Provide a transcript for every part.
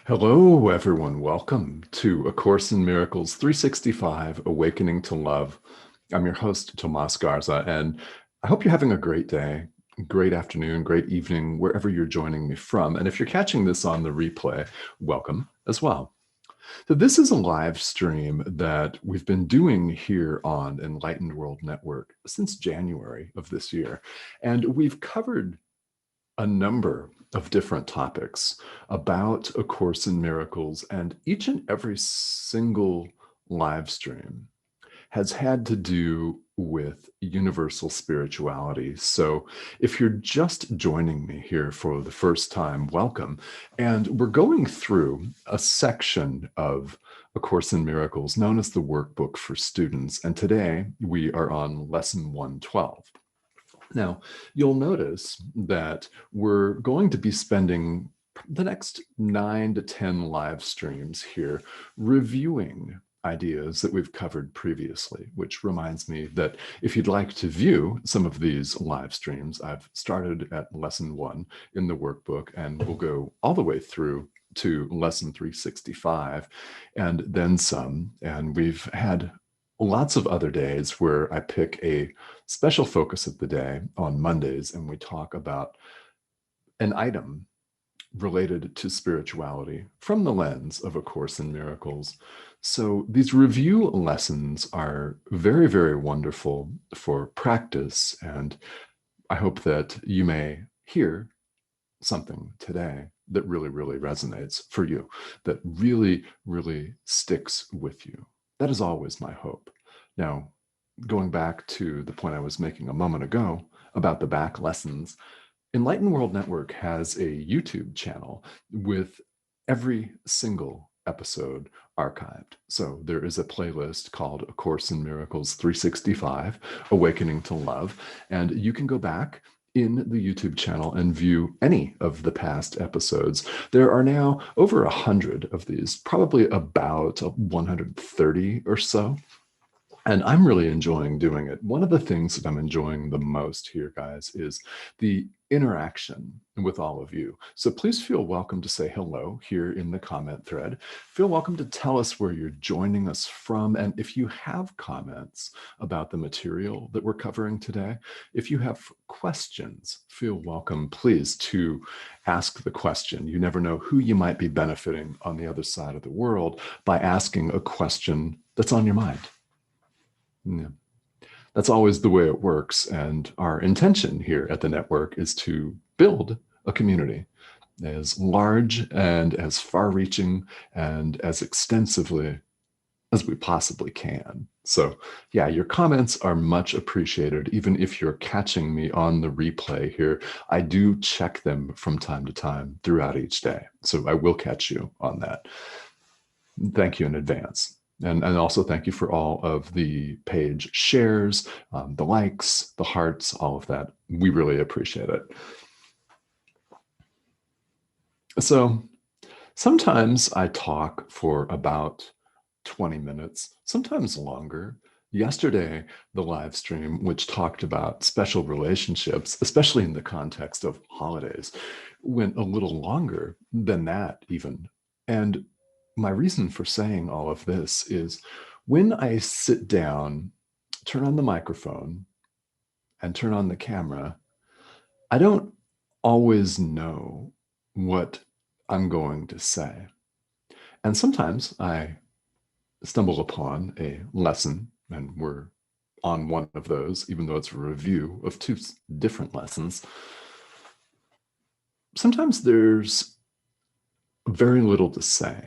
Hello, everyone. Welcome to A Course in Miracles 365, Awakening to Love. I'm your host, Tomás Garza, and I hope you're having a great day, great afternoon, great evening, wherever you're joining me from. And if you're catching this on the replay, welcome as well. So this is a live stream that we've been doing here on Enlightened World Network since January of this year. And we've covered a number of different topics about A Course in Miracles, and each and every single live stream has had to do with universal spirituality. So if you're just joining me here for the first time, welcome. And we're going through a section of A Course in Miracles known as the Workbook for Students. And today we are on Lesson 112. Now, you'll notice that we're going to be spending the next 9 to 10 live streams here reviewing ideas that we've covered previously, which reminds me that if you'd like to view some of these live streams, I've started at lesson 1 in the workbook, and we'll go all the way through to lesson 365 and then some. And we've had lots of other days where I pick a special focus of the day on Mondays, and we talk about an item related to spirituality from the lens of A Course in Miracles. So these review lessons are very, very wonderful for practice, and I hope that you may hear something today that really, really resonates for you, that really, really sticks with you. That is always my hope. Now, going back to the point I was making a moment ago about the back lessons, Enlightened World Network has a YouTube channel with every single episode archived. So there is a playlist called A Course in Miracles 365, Awakening to Love, and you can go back in the YouTube channel and view any of the past episodes. There are now over 100 of these, probably about 130 or so. And I'm really enjoying doing it. One of the things that I'm enjoying the most here, guys, is the interaction with all of you. So please feel welcome to say hello here in the comment thread. Feel welcome to tell us where you're joining us from. And if you have comments about the material that we're covering today, if you have questions, feel welcome, please, to ask the question. You never know who you might be benefiting on the other side of the world by asking a question that's on your mind. Yeah. That's always the way it works. And our intention here at the network is to build a community as large and as far-reaching and as extensively as we possibly can. So yeah, your comments are much appreciated. Even if you're catching me on the replay here, I do check them from time to time throughout each day. So I will catch you on that. Thank you in advance. And also thank you for all of the page shares, the likes, the hearts, all of that. We really appreciate it. So sometimes I talk for about 20 minutes, sometimes longer. Yesterday, the live stream, which talked about special relationships, especially in the context of holidays, went a little longer than that even. And my reason for saying all of this is when I sit down, turn on the microphone, and turn on the camera, I don't always know what I'm going to say. And sometimes I stumble upon a lesson, and we're on one of those, even though it's a review of 2 different lessons. Sometimes there's very little to say,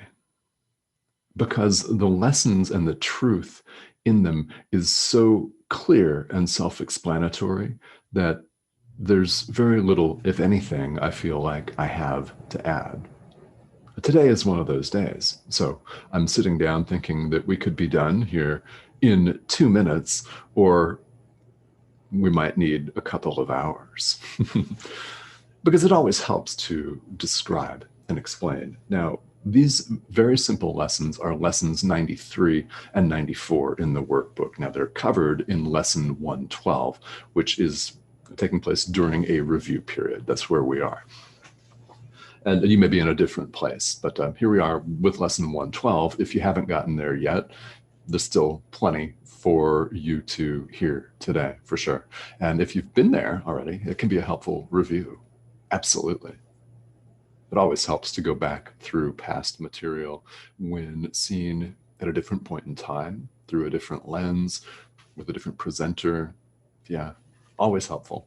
because the lessons and the truth in them is so clear and self-explanatory that there's very little, if anything, I feel like I have to add. Today is one of those days. So I'm sitting down thinking that we could be done here in 2 minutes, or we might need a couple of hours. Because it always helps to describe and explain. Now, these very simple lessons are lessons 93 and 94 in the workbook. Now, they're covered in lesson 112, which is taking place during a review period. That's where we are. And you may be in a different place, but here we are with lesson 112. If you haven't gotten there yet, there's still plenty for you to hear today, for sure. And if you've been there already, it can be a helpful review. Absolutely. It always helps to go back through past material when seen at a different point in time, through a different lens, with a different presenter. Yeah, always helpful.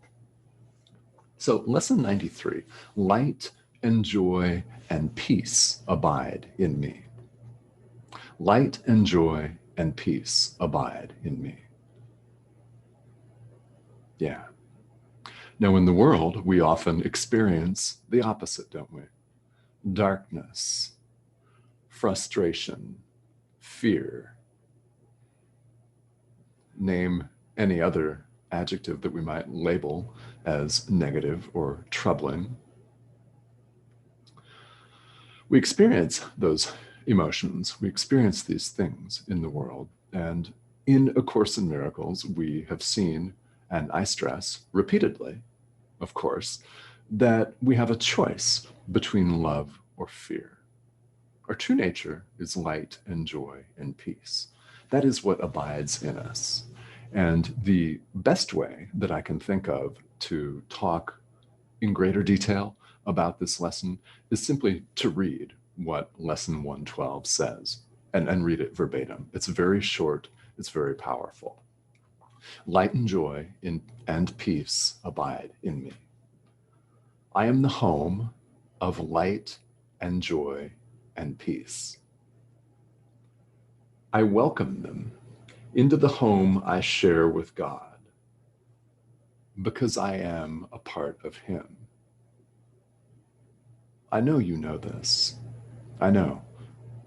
So lesson 93, light and joy and peace abide in me. Light and joy and peace abide in me. Yeah. Now, in the world, we often experience the opposite, don't we? Darkness, frustration, fear. Name any other adjective that we might label as negative or troubling. We experience those emotions. We experience these things in the world. And in A Course in Miracles, we have seen, and I stress repeatedly, of course, that we have a choice between love or fear. Our true nature is light and joy and peace. That is what abides in us. And the best way that I can think of to talk in greater detail about this lesson is simply to read what lesson 112 says and read it verbatim. It's very short, it's very powerful. Light and joy and peace abide in me. I am the home of light and joy and peace. I welcome them into the home I share with God because I am a part of Him. I know you know this. I know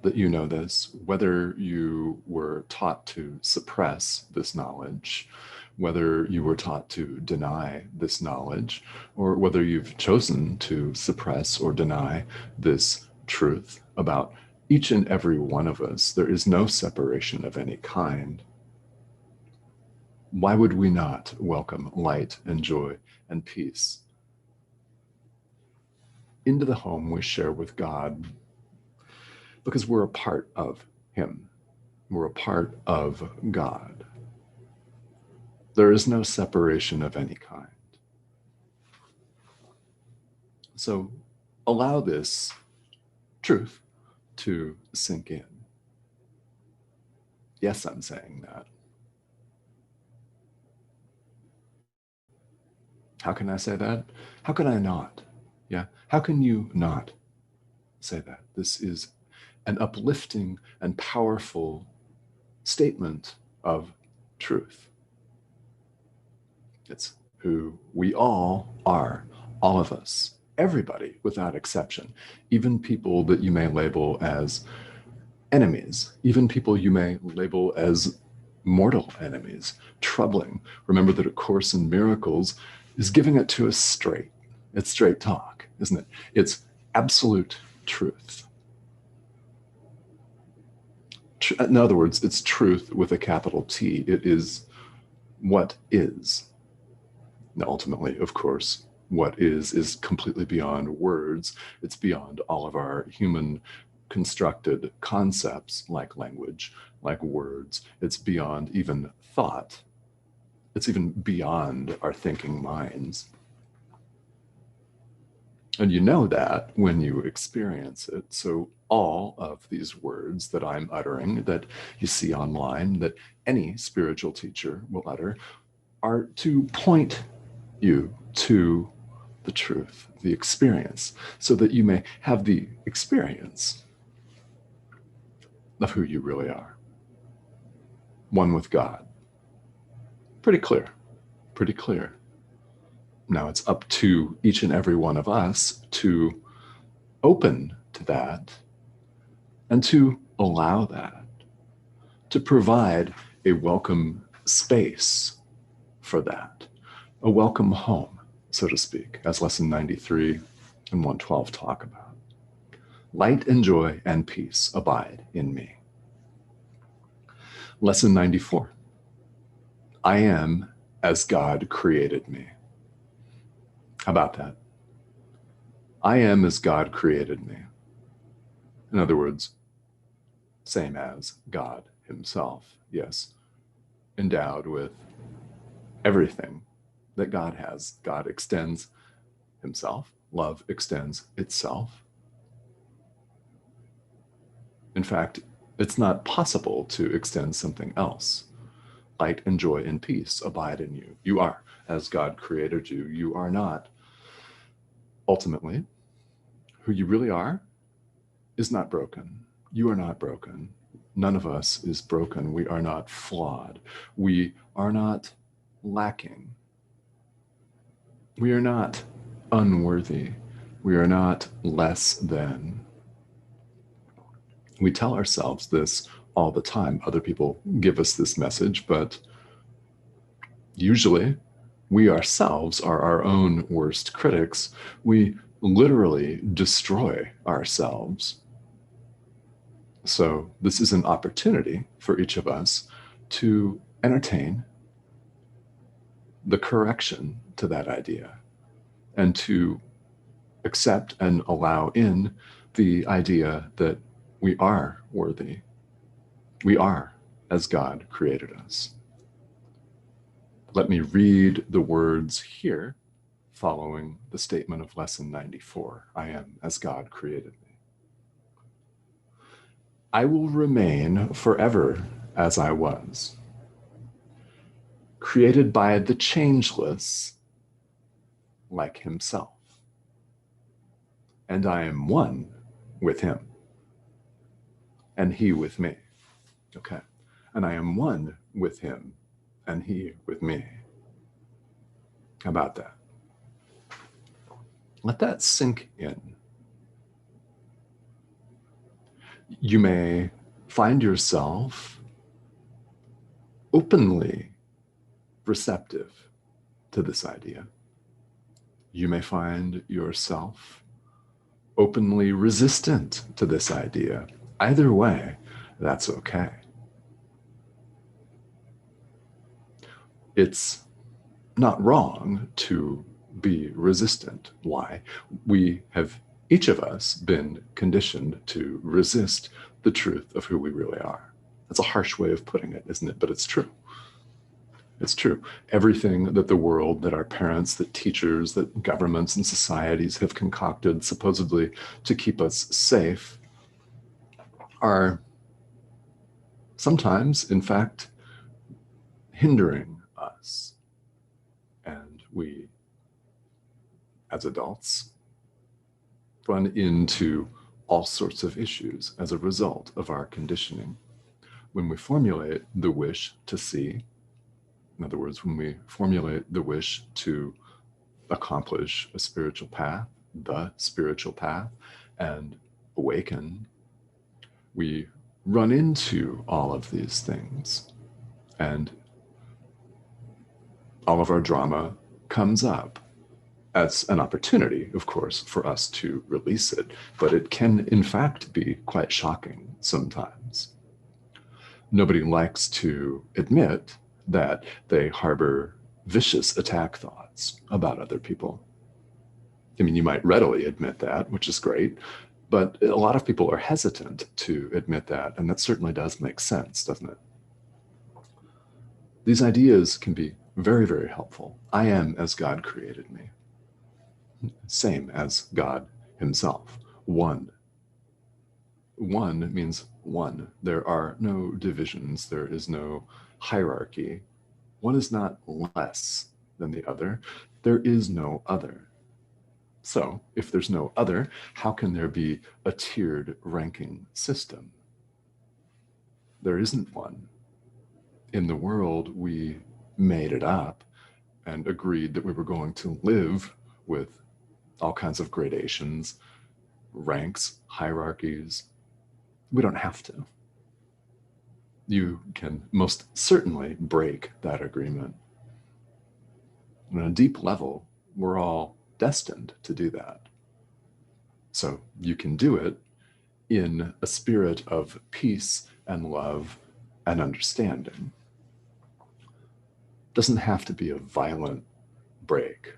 that you know this, whether you were taught to suppress this knowledge, whether you were taught to deny this knowledge, or whether you've chosen to suppress or deny this truth about each and every one of us. There is no separation of any kind. Why would we not welcome light and joy and peace into the home we share with God? Because we're a part of Him. We're a part of God. There is no separation of any kind. So allow this truth to sink in. Yes, I'm saying that. How can I say that? How can I not? Yeah. How can you not say that? This is an uplifting and powerful statement of truth. It's who we all are, all of us, everybody without exception, even people that you may label as enemies, even people you may label as mortal enemies, troubling. Remember that A Course in Miracles is giving it to us straight. It's straight talk, isn't it? It's absolute truth. In other words, it's truth with a capital T. It is what is. Now, ultimately, of course, what is completely beyond words. It's beyond all of our human constructed concepts like language, like words. It's beyond even thought. It's even beyond our thinking minds. And you know that when you experience it. So all of these words that I'm uttering, that you see online, that any spiritual teacher will utter, are to point you to the truth, the experience, so that you may have the experience of who you really are. One with God. Pretty clear, pretty clear. Now it's up to each and every one of us to open to that and to allow that, to provide a welcome space for that, a welcome home, so to speak, as lesson 93 and 112 talk about. Light and joy and peace abide in me. Lesson 94. I am as God created me. How about that? I am as God created me. In other words, same as God himself, yes, endowed with everything that God has. God extends himself. Love extends itself. In fact, it's not possible to extend something else. Light and joy and peace abide in you. You are as God created you. You are not. Ultimately, who you really are is not broken. You are not broken. None of us is broken. We are not flawed. We are not lacking. We are not unworthy. We are not less than. We tell ourselves this all the time. Other people give us this message, but usually we ourselves are our own worst critics. We literally destroy ourselves. So this is an opportunity for each of us to entertain the correction to that idea and to accept and allow in the idea that we are worthy. We are as God created us. Let me read the words here following the statement of lesson 94. I am as God created me. I will remain forever as I was, created by the changeless like himself. And I am one with him, and he with me. Okay. And I am one with him, and he with me. How about that? Let that sink in. You may find yourself openly receptive to this idea. You may find yourself openly resistant to this idea. Either way, that's okay. It's not wrong to be resistant. Why? We have, each of us, been conditioned to resist the truth of who we really are. That's a harsh way of putting it, isn't it? But it's true. It's true. Everything that the world, that our parents, that teachers, that governments and societies have concocted supposedly to keep us safe are sometimes, in fact, hindering us. And we, as adults, run into all sorts of issues as a result of our conditioning. When we formulate the wish to see, in other words, when we formulate the wish to accomplish a spiritual path, the spiritual path, and awaken, we run into all of these things. And all of our drama comes up as an opportunity, of course, for us to release it. But it can, in fact, be quite shocking sometimes. Nobody likes to admit that they harbor vicious attack thoughts about other people. I mean, you might readily admit that, which is great, but a lot of people are hesitant to admit that, and that certainly does make sense, doesn't it? These ideas can be very, very helpful. I am as God created me. Same as God himself. One. One means one. There are no divisions. There is no hierarchy. One is not less than the other. There is no other. So, if there's no other, how can there be a tiered ranking system? There isn't one. In the world, we made it up and agreed that we were going to live with all kinds of gradations, ranks, hierarchies. We don't have to. You can most certainly break that agreement. On a deep level, we're all destined to do that. So you can do it in a spirit of peace and love and understanding. It doesn't have to be a violent break.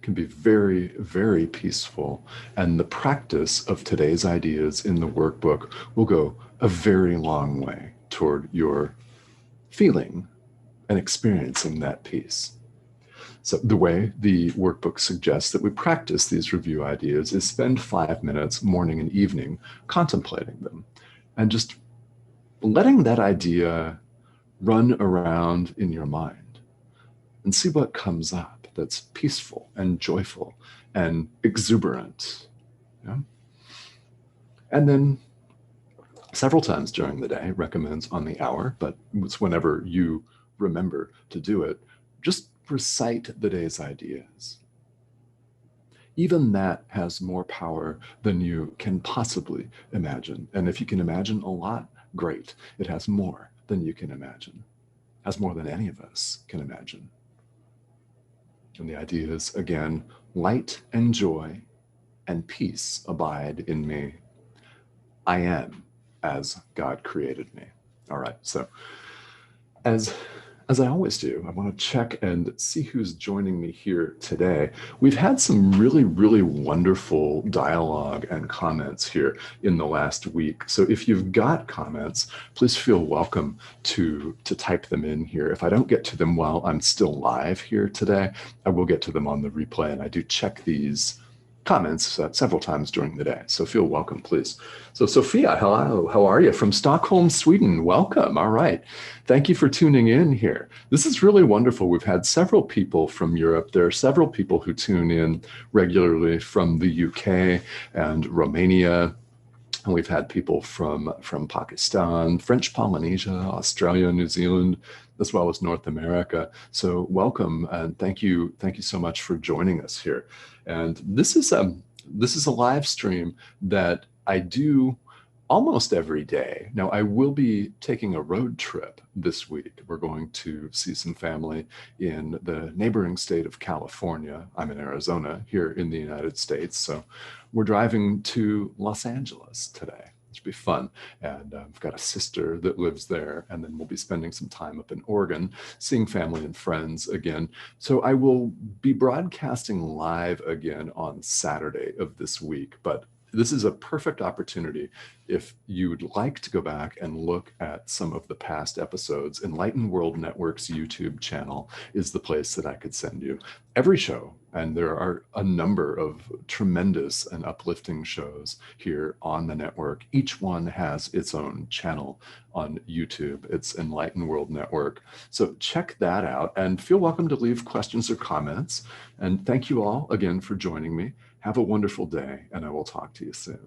can be very, very peaceful. And the practice of today's ideas in the workbook will go a very long way toward your feeling and experiencing that peace. So the way the workbook suggests that we practice these review ideas is spend 5 minutes morning and evening contemplating them and just letting that idea run around in your mind and see what comes up that's peaceful and joyful and exuberant. Yeah? And then several times during the day, recommends on the hour, but it's whenever you remember to do it, just recite the day's ideas. Even that has more power than you can possibly imagine. And if you can imagine a lot, great. It has more than you can imagine, has more than any of us can imagine. And the idea is, again, light and joy and peace abide in me. I am as God created me. All right, so as I always do, I want to check and see who's joining me here today. We've had some really, really wonderful dialogue and comments here in the last week. So if you've got comments, please feel welcome to type them in here. If I don't get to them while I'm still live here today, I will get to them on the replay, and I do check these comments several times during the day. So feel welcome, please. So Sophia, hello, how are you? From Stockholm, Sweden, welcome. All right. Thank you for tuning in here. This is really wonderful. We've had several people from Europe. There are several people who tune in regularly from the UK and Romania. And we've had people from Pakistan, French Polynesia, Australia, New Zealand, as well as North America. So welcome, and thank you so much for joining us here. And this is a live stream that I do almost every day. Now, I will be taking a road trip this week. We're going to see some family in the neighboring state of California. I'm in Arizona here in the United States. So we're driving to Los Angeles today, which will be fun. And I've got a sister that lives there. And then we'll be spending some time up in Oregon, seeing family and friends again. So I will be broadcasting live again on Saturday of this week. But this is a perfect opportunity if you'd like to go back and look at some of the past episodes. Enlightened World Network's YouTube channel is the place that I could send you. Every show, and there are a number of tremendous and uplifting shows here on the network. Each one has its own channel on YouTube. It's Enlightened World Network. So check that out and feel welcome to leave questions or comments. And thank you all again for joining me. Have a wonderful day, and I will talk to you soon.